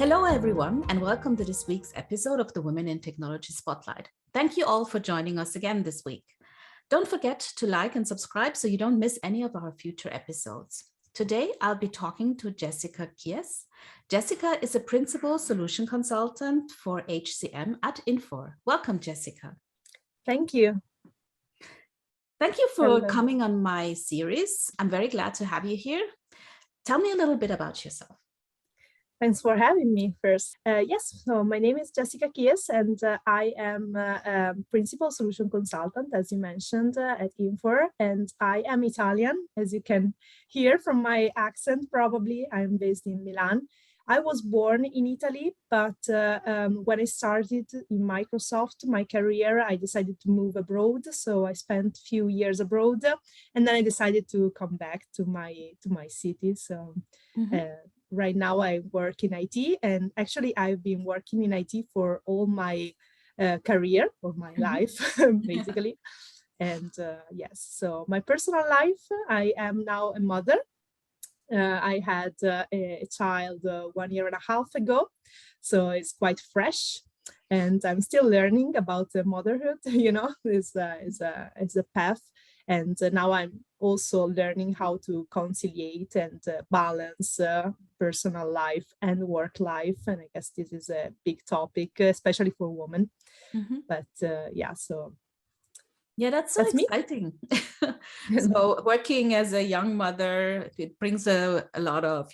Hello, everyone, and welcome to this week's episode of the Women in Technology Spotlight. Thank you all for joining us again this week. Don't forget to like and subscribe so you don't miss any of our future episodes. Today, I'll be talking to Gessica Kies. Gessica is a principal solution consultant for HCM at Infor. Welcome, Gessica. Thank you. Thank you for coming on my series. I'm very glad to have you here. Tell me a little bit about yourself. Thanks for having me first. Yes, so my name is Gessica Kies, and I am a principal solution consultant, as you mentioned, at Infor, and I am Italian, as you can hear from my accent, probably. I'm based in Milan. I was born in Italy, but when I started in Microsoft, my career, I decided to move abroad. So I spent a few years abroad, and then I decided to come back to my city. So right now I work in IT, and actually I've been working in IT for all my career or my life, basically. And yes, so my personal life, I am now a mother. I had a child 1.5 years ago, so it's quite fresh, and I'm still learning about motherhood. You know, is a path, and now I'm also learning how to conciliate and balance personal life and work life. And I guess this is a big topic, especially for women. But yeah, so. Yeah, that's so exciting. So working as a young mother, it brings a lot of,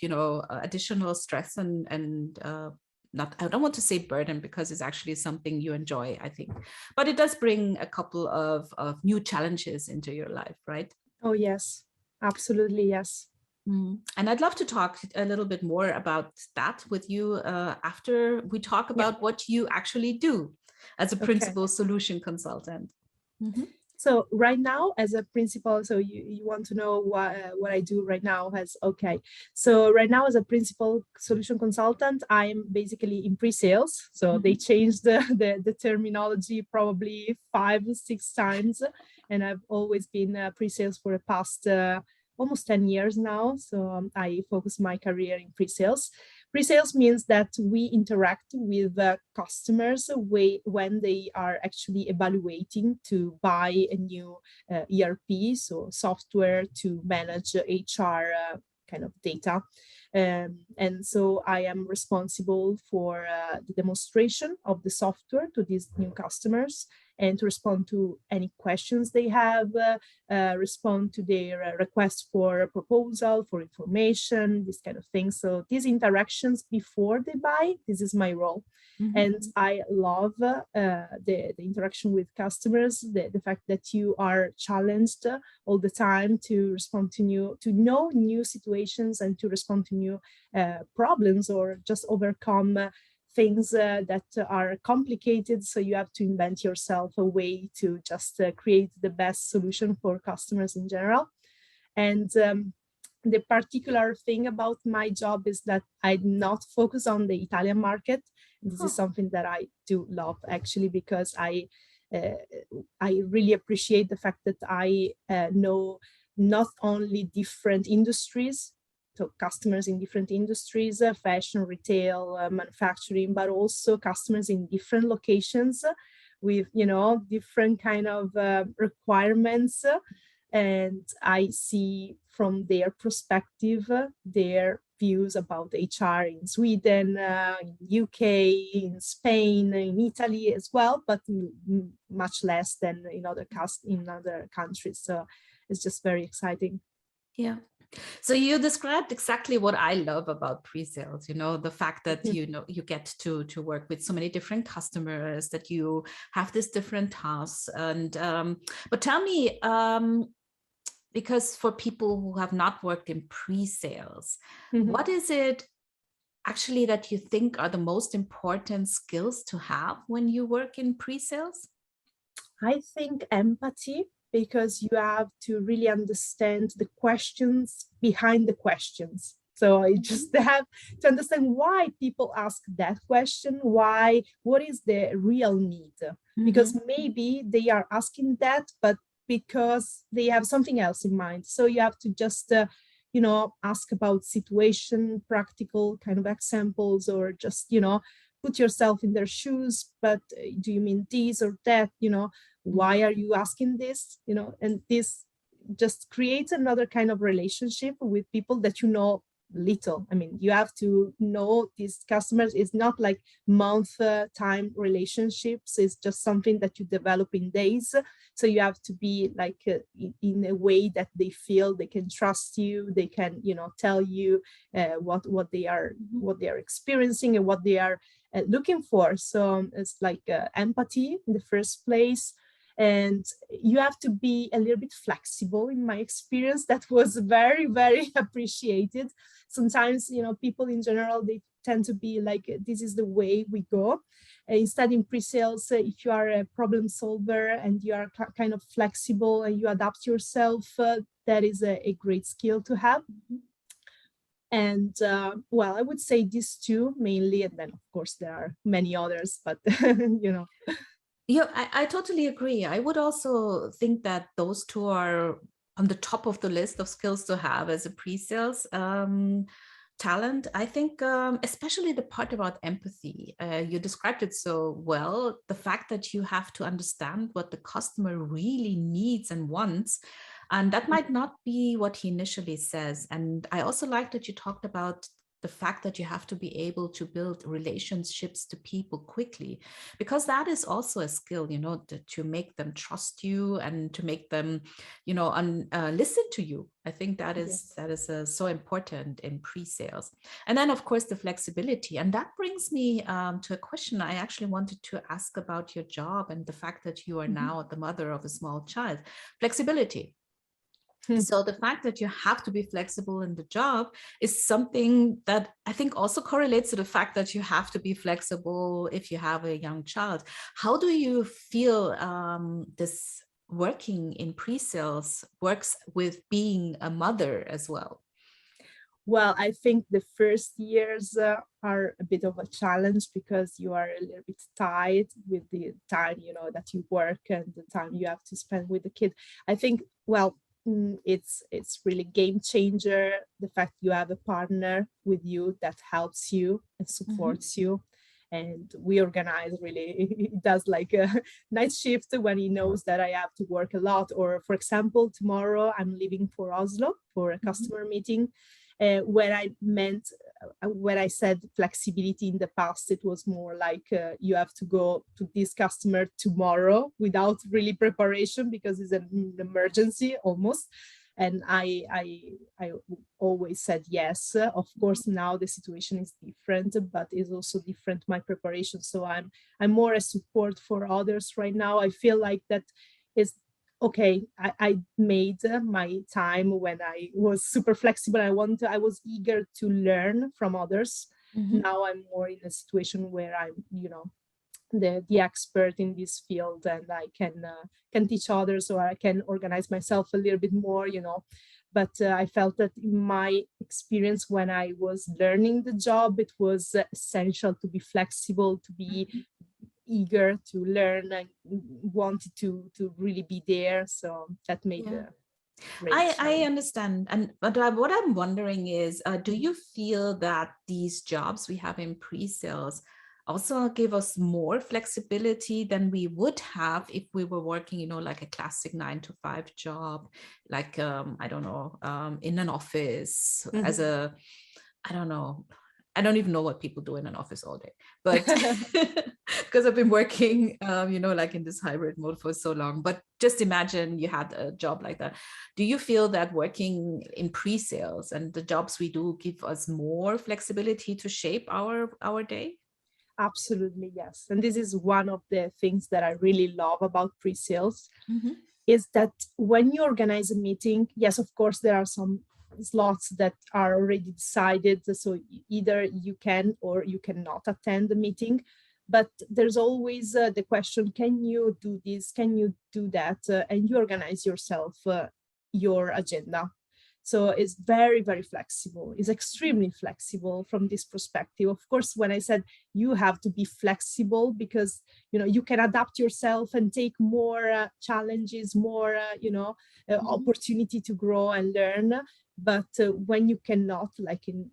additional stress and I don't want to say burden because it's actually something you enjoy, I think. But it does bring a couple of new challenges into your life, right? Oh, yes, absolutely, yes. And I'd love to talk a little bit more about that with you after we talk about what you actually do as a principal solution consultant. So right now as a principal, so you want to know what I do right now So right now as a principal solution consultant, I'm basically in pre-sales. So they changed the terminology probably 5 or 6 times. And I've always been pre-sales for the past almost 10 years now. So I focus my career in pre-sales. Pre-sales means that we interact with customers when they are actually evaluating to buy a new ERP, so software to manage HR kind of data. And so I am responsible for the demonstration of the software to these new customers and to respond to any questions they have, respond to their requests for a proposal, for information, this kind of thing. So these interactions before they buy, this is my role. And I love the interaction with customers, the fact that you are challenged all the time to respond to know new situations and to respond to new problems or just overcome things that are complicated. So you have to invent yourself a way to just create the best solution for customers in general. And the particular thing about my job is that I not focus on the Italian market. This is something that I do love actually, because I really appreciate the fact that I know not only different industries, so customers in different industries, fashion, retail, manufacturing, but also customers in different locations with, different kind of requirements. And I see from their perspective, their views about HR in Sweden, in UK, in Spain, in Italy as well, but much less than in other countries. So it's just very exciting. Yeah. So you described exactly what I love about pre-sales, the fact that, you get to work with so many different customers, that you have these different tasks. And but tell me, because for people who have not worked in pre-sales, what is it actually that you think are the most important skills to have when you work in pre-sales? I think empathy, because you have to really understand the questions behind the questions. So you just have to understand why people ask that question, what is the real need? Because maybe they are asking that, but because they have something else in mind. So you have to just ask about situation, practical kind of examples, or just, put yourself in their shoes. But do you mean this or that? Why are you asking this? And this just creates another kind of relationship with people that little. I mean, you have to know these customers. It's not like month time relationships. It's just something that you develop in days. So you have to be like in a way that they feel they can trust you. They can, tell you what they are experiencing and what they are looking for. So it's like empathy in the first place. And you have to be a little bit flexible. In my experience, that was very, very appreciated. Sometimes, people in general, they tend to be like, this is the way we go. Instead, in pre-sales, if you are a problem solver and you are kind of flexible and you adapt yourself, that is a great skill to have. And well, I would say these two mainly, and then of course there are many others, but Yeah, I totally agree. I would also think that those two are on the top of the list of skills to have as a pre-sales talent. I think especially the part about empathy, you described it so well. The fact that you have to understand what the customer really needs and wants, and that might not be what he initially says. And I also like that you talked about the fact that you have to be able to build relationships to people quickly, because that is also a skill, to make them trust you and to make them, listen to you. I think that is so important in pre-sales. And then, of course, the flexibility. And that brings me to a question I actually wanted to ask about your job and the fact that you are now the mother of a small child. Flexibility. So the fact that you have to be flexible in the job is something that I think also correlates to the fact that you have to be flexible if you have a young child. How do you feel this working in pre-sales works with being a mother as well? Well, I think the first years are a bit of a challenge because you are a little bit tied with the time, that you work and the time you have to spend with the kid. I think, well, it's really game changer, the fact you have a partner with you that helps you and supports you. And we organize really, he does like a night shift when he knows that I have to work a lot. Or for example, tomorrow I'm leaving for Oslo for a customer meeting. Where I said flexibility in the past, it was more like you have to go to this customer tomorrow without really preparation because it's an emergency almost. And I always said yes. Of course, now the situation is different, but it's also different my preparation. So I'm more a support for others right now. I feel like that is okay. I made my time when I was super flexible. I was eager to learn from others. Now I'm more in a situation where I'm, the expert in this field, and I can teach others, or I can organize myself a little bit more, But I felt that in my experience when I was learning the job, it was essential to be flexible, to be eager to learn and wanted to really be there. So that made the I understand. But what I'm wondering is, do you feel that these jobs we have in pre-sales also give us more flexibility than we would have if we were working, like a classic 9-to-5 job, like, I don't know, in an office as a, I don't know. I don't even know what people do in an office all day, but because I've been working, like in this hybrid mode for so long. But just imagine you had a job like that. Do you feel that working in pre-sales and the jobs we do give us more flexibility to shape our day? Absolutely, yes. And this is one of the things that I really love about pre-sales, is that when you organize a meeting, yes, of course, there are some slots that are already decided. So either you can or you cannot attend the meeting. But there's always the question, can you do this? Can you do that? And you organize yourself, your agenda. So it's very, very flexible. It's extremely flexible from this perspective. Of course, when I said you have to be flexible because, you can adapt yourself and take more challenges, more, opportunity to grow and learn. But when you cannot, like in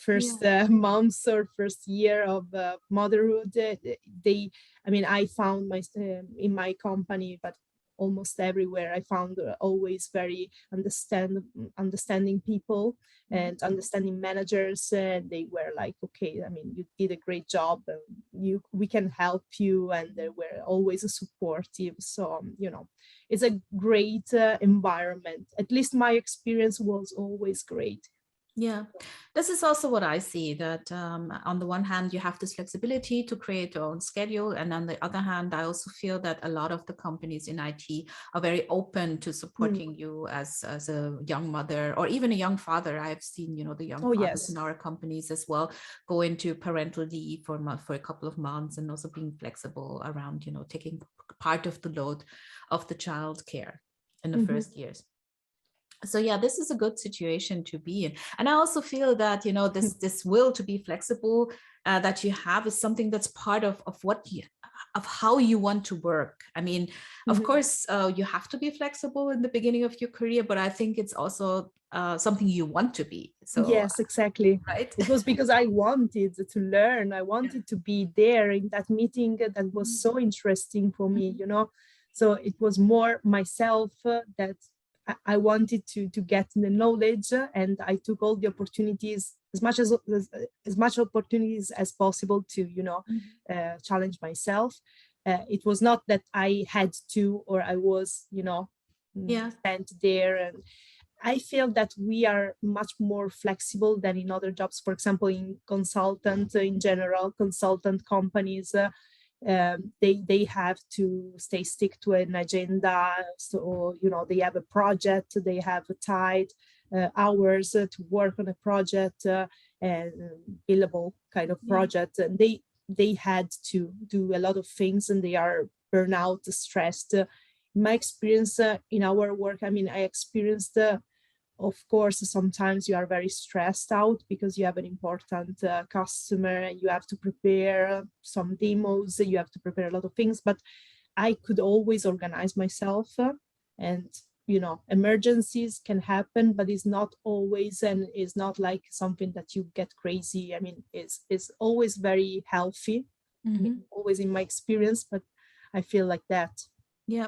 first months or first year of motherhood, I found in my company, but almost everywhere, I found always very understanding people and understanding managers. They were like, okay, you did a great job. We can help you, and they were always supportive. So it's a great environment. At least my experience was always great. Yeah, this is also what I see, that on the one hand, you have this flexibility to create your own schedule. And on the other hand, I also feel that a lot of the companies in IT are very open to supporting you as a young mother or even a young father. I've seen, the young fathers in our companies as well go into parental leave for a couple of months, and also being flexible around, taking part of the load of the child care in the first years. So yeah, this is a good situation to be in. And I also feel that, this will to be flexible that you have is something that's part of how you want to work. I mean, of course, you have to be flexible in the beginning of your career, but I think it's also something you want to be. So yes, exactly. Right. It was because I wanted to learn. I wanted to be there in that meeting. That was so interesting for me, So it was more myself that I wanted to get the knowledge, and I took all the opportunities, as much opportunities as possible to, challenge myself. It was not that I had to, or I was, sent there. And I feel that we are much more flexible than in other jobs. For example, in consultant companies, they have to stick to an agenda. So, they have a project, they have tied hours to work on a project, and billable kind of project. And they had to do a lot of things, and they are burnout, stressed. In my experience in our work, I experienced of course, sometimes you are very stressed out because you have an important customer, you have to prepare some demos, you have to prepare a lot of things, but I could always organize myself. And, emergencies can happen, but it's not always, and it's not like something that you get crazy. It's always very healthy, always in my experience, but I feel like that. Yeah,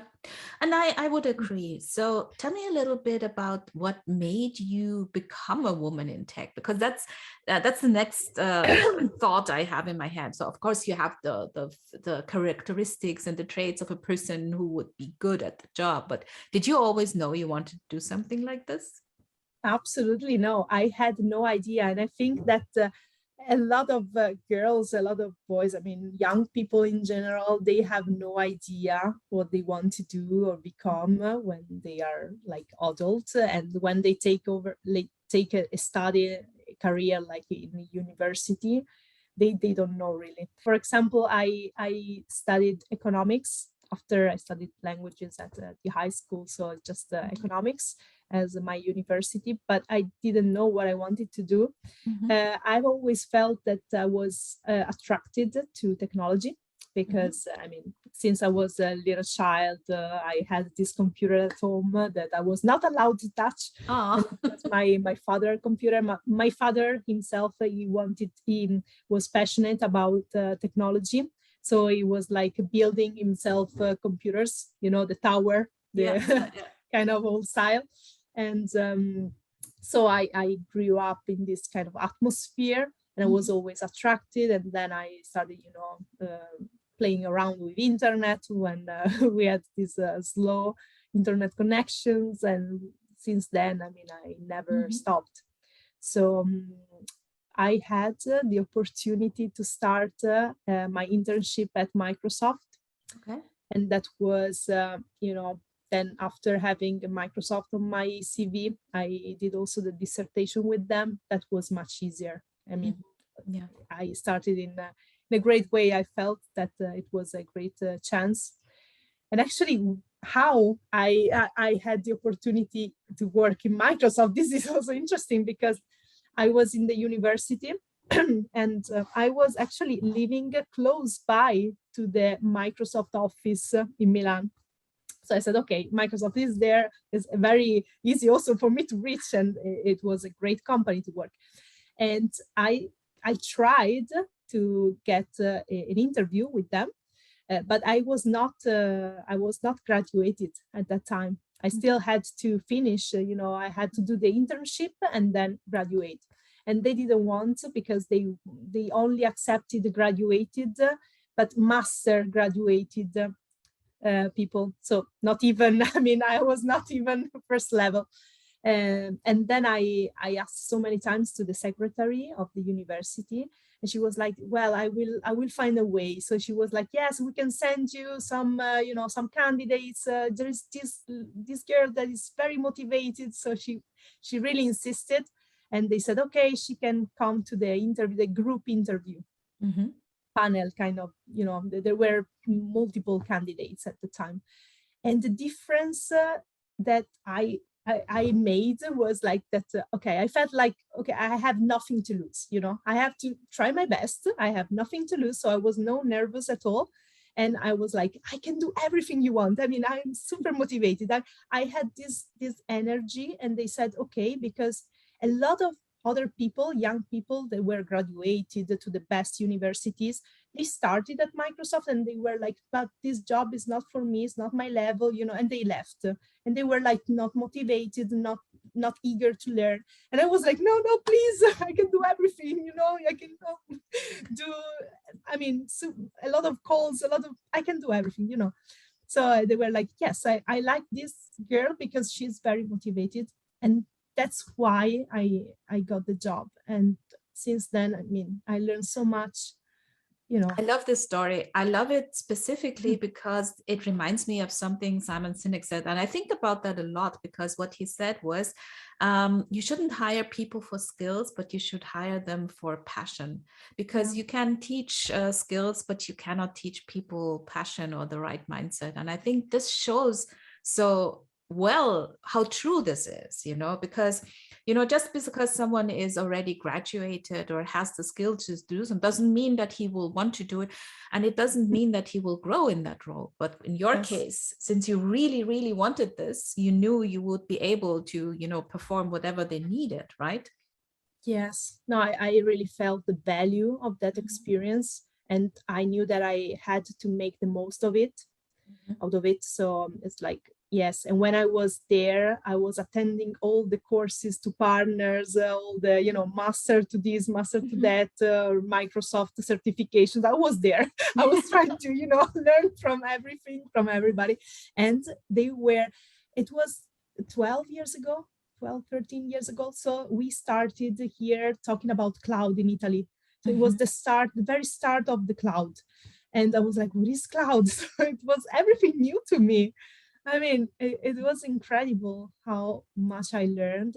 and I would agree. So tell me a little bit about what made you become a woman in tech, because that's the next thought I have in my head. So of course you have the characteristics and the traits of a person who would be good at the job, but did you always know you wanted to do something like this? Absolutely no. I had no idea, and I think that a lot of girls, a lot of boys, young people in general, they have no idea what they want to do or become when they are like adults, and when they take a study career like in university, they don't know really. For example, I studied economics after I studied languages at the high school, so just economics as my university, but I didn't know what I wanted to do. I've always felt that I was attracted to technology because, since I was a little child, I had this computer at home that I was not allowed to touch. That's my father's computer. My father himself, he was passionate about technology. So he was like building himself computers, the tower, kind of old style. And so I grew up in this kind of atmosphere, and I was always attracted. And then I started, playing around with internet when we had these slow internet connections. And since then, I never stopped. So I had the opportunity to start my internship at Microsoft. Okay. And that was, then after having Microsoft on my CV, I did also the dissertation with them. That was much easier. I started in a great way. I felt that it was a great chance. And actually, how I had the opportunity to work in Microsoft. This is also interesting because I was in the university and I was actually living close by to the Microsoft office in Milan. So I said, okay, Microsoft is there. It's very easy also for me to reach, and it was a great company to work. And I tried to get an interview with them, but I was not graduated at that time. I still had to finish, I had to do the internship and then graduate. And they didn't want to because they only accepted graduated, but master graduated people. So not even, I mean, I was not even first level. And then I asked so many times to the secretary of the university, and she was like, well, I will find a way. So she was like, yes, we can send you some some candidates. There is this girl that is very motivated. So she really insisted, and they said, okay, she can come to the interview, the group interview. Mm-hmm. Panel kind of, there were multiple candidates at the time. And the difference that I made was like that, okay, I felt like, okay, I have nothing to lose, I have to try my best. I have nothing to lose. So I was no nervous at all. And I was like, I can do everything you want. I mean, I'm super motivated. I had this energy, and they said, okay, because a lot of other people, young people that were graduated to the best universities, they started at Microsoft and they were like, but this job is not for me, it's not my level, and they left. And they were like not motivated, not eager to learn. And I was like, no, please, I can do everything, I can do, I mean, so a lot of calls, I can do everything, So they were like, yes, I like this girl because she's very motivated. And that's why I got the job. And since then, I mean, I learned so much, I love this story. I love it specifically because it reminds me of something Simon Sinek said. And I think about that a lot because what he said was, you shouldn't hire people for skills, but you should hire them for passion, because you can teach skills, but you cannot teach people passion or the right mindset. And I think this shows so well how true this is, because just because someone is already graduated or has the skill to do something doesn't mean that he will want to do it, and it doesn't mean that he will grow in that role. But in your case, since you really, really wanted this, you knew you would be able to perform whatever they needed, right? Yes. No, I really felt the value of that experience, and I knew that I had to make the most of it. So it's like, yes. And when I was there, I was attending all the courses to partners, all the, master to this, master to that, Microsoft certifications. I was there. I was trying to, learn from everything, from everybody. And it was 12 years ago, 13 years ago. So we started here talking about cloud in Italy. So it was the very start of the cloud. And I was like, what is cloud? So it was everything new to me. I mean, it was incredible how much I learned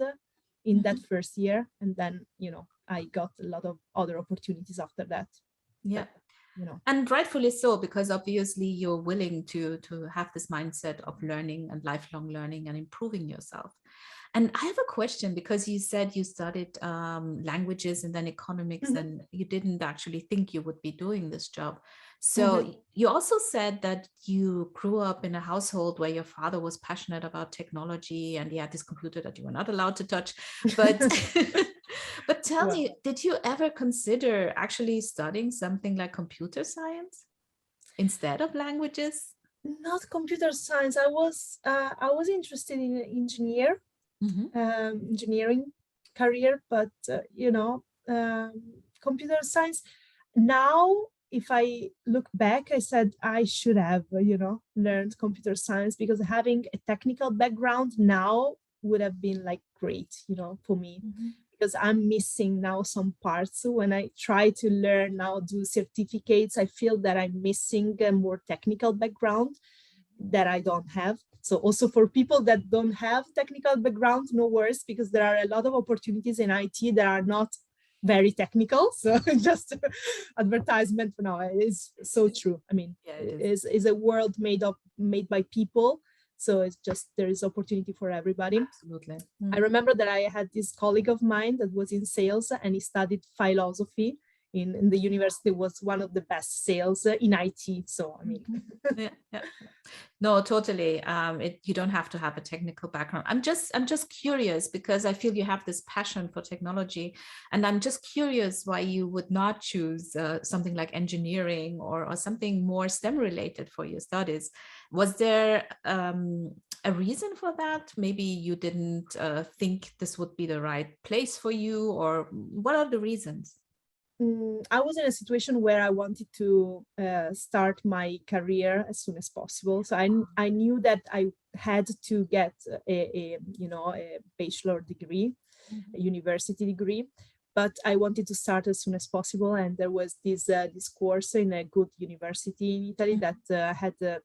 in that first year. And then, I got a lot of other opportunities after that. Yeah. But, and rightfully so, because obviously you're willing to have this mindset of learning and lifelong learning and improving yourself. And I have a question, because you said you studied languages and then economics, and you didn't actually think you would be doing this job. So you also said that you grew up in a household where your father was passionate about technology and he had this computer that you were not allowed to touch. But but tell me, did you ever consider actually studying something like computer science instead of languages? Not computer science. I was interested in engineering career, but computer science. Now, if I look back, I said I should have, learned computer science, because having a technical background now would have been like great, for me. Because I'm missing now some parts. So when I try to learn now, do certificates, I feel that I'm missing a more technical background that I don't have. So also for people that don't have technical background, no worries, because there are a lot of opportunities in IT that are not very technical. So just advertisement for now is so true. I mean, it is a world made by people So it's just, there is opportunity for everybody. Absolutely. I remember that I had this colleague of mine that was in sales, and he studied philosophy in the university, was one of the best sales in IT. So, I mean, yeah. No, totally. You don't have to have a technical background. I'm just curious because I feel you have this passion for technology, and I'm just curious why you would not choose something like engineering or something more STEM related for your studies. Was there a reason for that? Maybe you didn't think this would be the right place for you, or what are the reasons? I was in a situation where I wanted to start my career as soon as possible. So I knew that I had to get a bachelor degree, a university degree, but I wanted to start as soon as possible. And there was this course in a good university in Italy that had the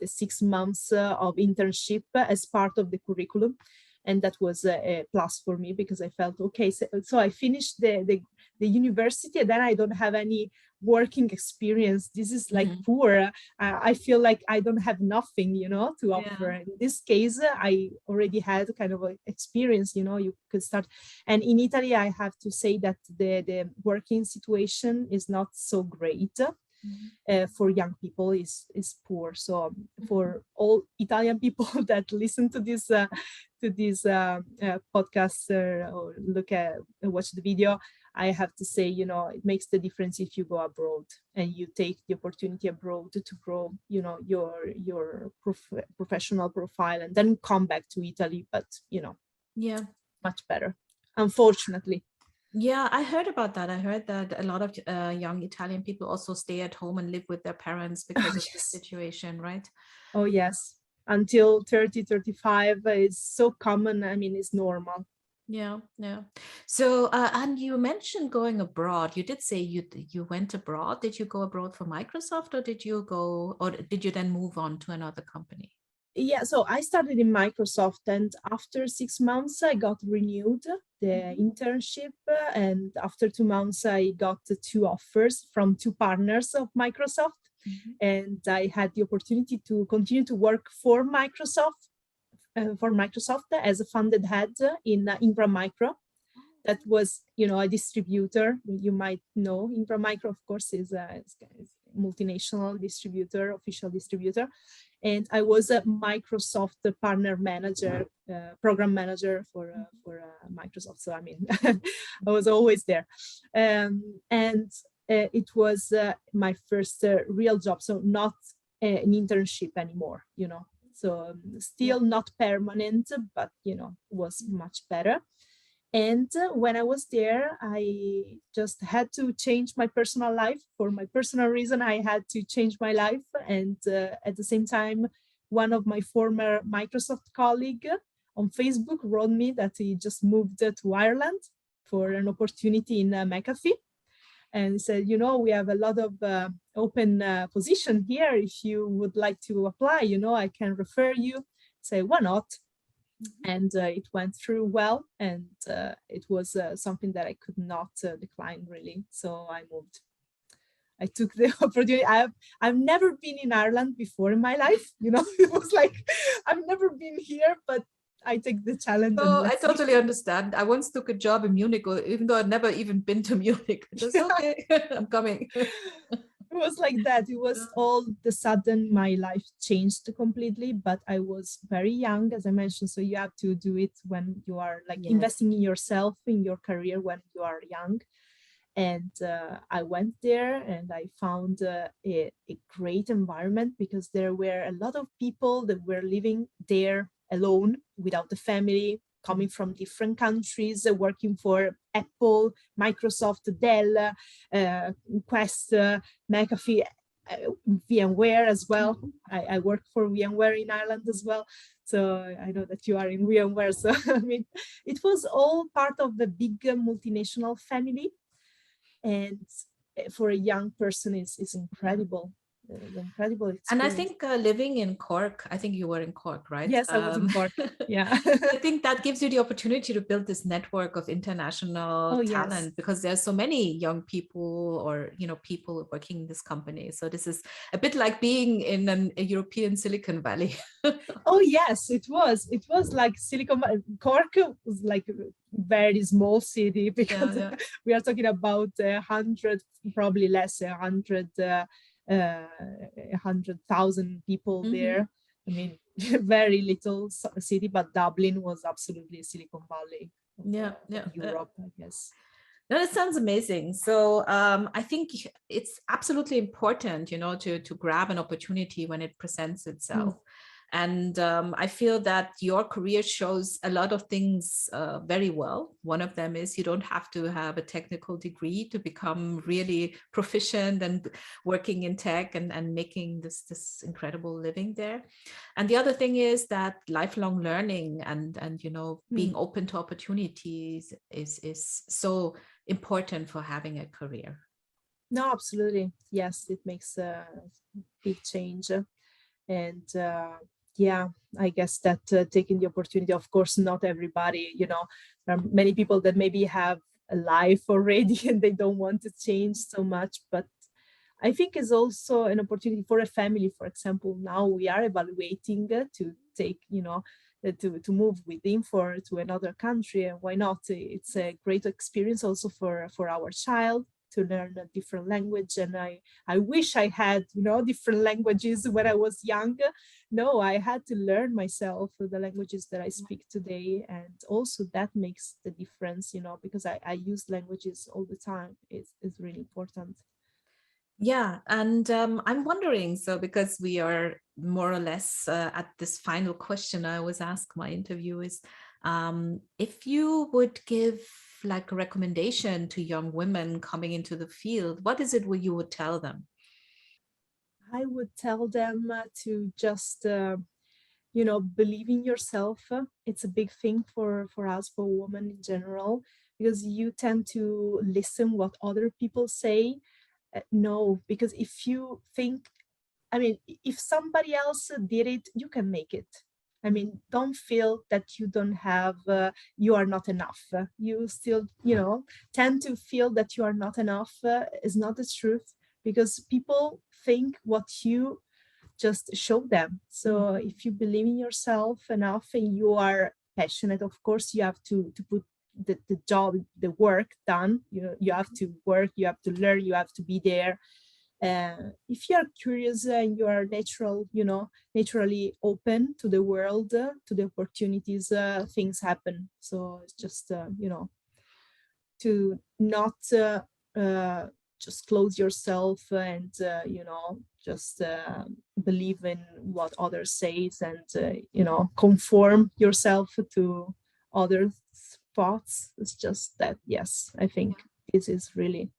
6 months of internship as part of the curriculum. And that was a plus for me because I felt, okay, so I finished the university and then I don't have any working experience. This is like poor. I feel like I don't have nothing, to offer. In this case, I already had kind of an experience, you could start. And in Italy, I have to say that the working situation is not so great. For young people is poor. So for all Italian people that listen to this podcast or watch the video, I have to say, it makes the difference if you go abroad and you take the opportunity abroad to grow, your professional profile and then come back to Italy. But, Yeah. much better, unfortunately. Yeah, I heard about that. I heard that a lot of young Italian people also stay at home and live with their parents because of the situation, right? Oh, yes. Until 30, 35 is so common. I mean, it's normal. Yeah. So, and you mentioned going abroad. You did say you went abroad. Did you go abroad for Microsoft, or did you then move on to another company? Yeah, so I started in Microsoft, and after 6 months, I got renewed the internship. And after 2 months, I got 2 offers from 2 partners of Microsoft. And I had the opportunity to continue to work for Microsoft as a funded head in Ingram Micro. That was, a distributor. You might know Ingram Micro, of course, is a multinational distributor, official distributor. And I was a Microsoft partner manager, program manager for Microsoft. So I mean, I was always there, and it was my first real job. So not an internship anymore, So still not permanent, but was much better. And when I was there, I just had to change my personal life. For my personal reason, I had to change my life. And at the same time, one of my former Microsoft colleague on Facebook wrote me that he just moved to Ireland for an opportunity in Mcafee. And said, we have a lot of open position here. If you would like to apply, I can refer you. Say, why not? And it went through well, and it was something that I could not decline, really. So I moved. I took the opportunity. I've never been in Ireland before in my life. It was like I've never been here, but I take the challenge. Oh, I totally understand. I once took a job in Munich, even though I'd never even been to Munich. Just okay, I'm coming. It was like that. It was all of a sudden my life changed completely, but I was very young, as I mentioned. So you have to do it when you are investing in yourself, in your career when you are young. And I went there and I found a great environment because there were a lot of people that were living there alone without a family, coming from different countries, working for Apple, Microsoft, Dell, Quest, Mcafee, VMware as well. I work for VMware in Ireland as well. So I know that you are in VMware. So I mean, it was all part of the big multinational family. And for a young person, it's incredible. It was an incredible And I experience. think living in Cork, I think you were in Cork, right? Yes, I was in Cork. Yeah. I think that gives you the opportunity to build this network of international Oh, yes. talent, because there's so many young people, or people working in this company. So this is a bit like being in a European Silicon Valley. Oh, yes, it was. It was like Cork was like a very small city Yeah, because yeah. we are talking about 100, probably less, 100,000 people Hmm. there. I mean, very little city, but Dublin was absolutely Silicon Valley of Yeah, yeah. Europe, I guess. No, that sounds amazing. So I think it's absolutely important, to grab an opportunity when it presents Mm. itself. And I feel that your career shows a lot of things very well. One of them is you don't have to have a technical degree to become really proficient and working in tech and making this incredible living there. And the other thing is that lifelong learning and Mm. being open to opportunities is so important for having a career. No, absolutely. Yes, it makes a big change. And yeah, I guess that taking the opportunity, of course, not everybody, there are many people that maybe have a life already and they don't want to change so much. But I think it's also an opportunity for a family. For example, now we are evaluating to take, to move with Infor to another country, and why not? It's a great experience also for our child to learn a different language. And I wish I had, different languages when I was younger. No, I had to learn myself the languages that I speak today, and also that makes the difference, because I use languages all the time. It's really important. Yeah, and I'm wondering, so because we are more or less at this final question I always ask my interviewees, if you would give like a recommendation to young women coming into the field, what is it what you would tell them? I would tell them to just, believe in yourself. It's a big thing for us, for women in general, because you tend to listen what other people say. No, because if you think, I mean, if somebody else did it, you can make it. I mean, don't feel that you don't have, you are not enough. You still, tend to feel that you are not enough is not the truth, because people think what you just show them. So if you believe in yourself enough and you are passionate, of course, you have to put the job, the work done. You have to work, you have to learn, you have to be there. If you are curious and you are naturally open to the world, to the opportunities, things happen. So it's just, to not just close yourself and, just believe in what others say, and, conform yourself to other thoughts. It's just that, yes, I think this is really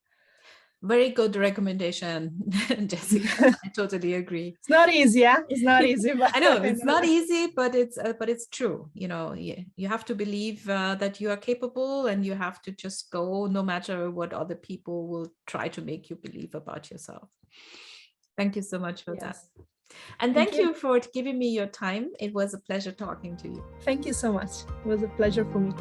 Very good recommendation, Jessica. I totally agree. it's not easy, yeah, it's not easy, but I know I it's know not that. easy, but it's true. You have to believe that you are capable, and you have to just go, no matter what other people will try to make you believe about yourself. Thank you so much for that, Yes, and thank thank you. you for giving me your time. It was a pleasure talking to you. Thank you so much. It was a pleasure for me.